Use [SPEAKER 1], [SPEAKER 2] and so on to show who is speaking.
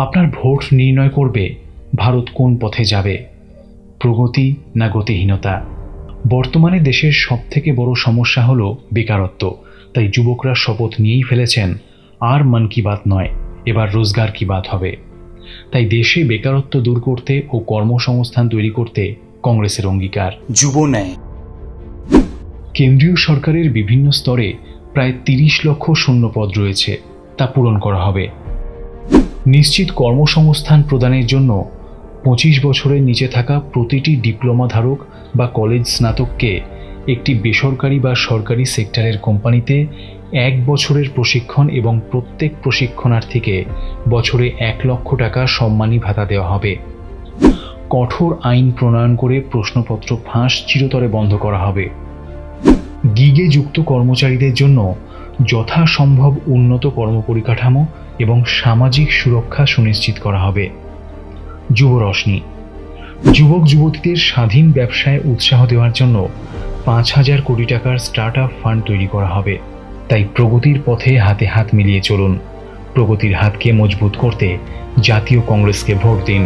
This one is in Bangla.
[SPEAKER 1] আপনার ভোট নির্ণয় করবে ভারত কোন পথে যাবে, প্রগতি না গতিহীনতা। বর্তমানে দেশের সবথেকে বড় সমস্যা হলো বেকারত্ব। তাই যুবকরা শপথ নিয়েই ফেলেছেন, আর মন কি বাত নয়, এবার রোজগার কি বাত হবে। তাই দেশে বেকারত্ব দূর করতে ও কর্মসংস্থান তৈরি করতে কংগ্রেসের অঙ্গীকার।
[SPEAKER 2] যুব ন্যায়।
[SPEAKER 1] কেন্দ্রীয় সরকারের বিভিন্ন স্তরে প্রায় 30 লক্ষ শূন্য পদ রয়েছে, তা পূরণ করা হবে। নিশ্চিত কর্মসংস্থান প্রদানের জন্য 25 বছরের নিচে থাকা প্রতিটি ডিপ্লোমা ধারক বা কলেজ স্নাতককে একটি বেসরকারি বা সরকারি সেক্টরের কোম্পানিতে 1 বছরের প্রশিক্ষণ এবং প্রত্যেক প্রশিক্ষণার্থীকে বছরে 1 লক্ষ টাকা সম্মানী ভাতা দেওয়া হবে। কঠোর আইন প্রণয়ন করে প্রশ্নপত্র ফাঁস চিরতরে বন্ধ করা হবে। গিগে যুক্ত কর্মচারীদের জন্য যথাসম্ভব উন্নত কর্মপরিকাঠামো এবং সামাজিক সুরক্ষা সুনিশ্চিত করা হবে। যুব রশ্মি, যুবক যুবতীদের স্বাধীন ব্যবসায় উৎসাহ দেওয়ার জন্য 5,000 কোটি টাকার স্টার্ট আপ ফান্ড তৈরি করা হবে। তাই প্রগতির পথে হাতে হাত মিলিয়ে চলুন। প্রগতির হাতকে মজবুত করতে জাতীয় কংগ্রেসকে ভোট দিন।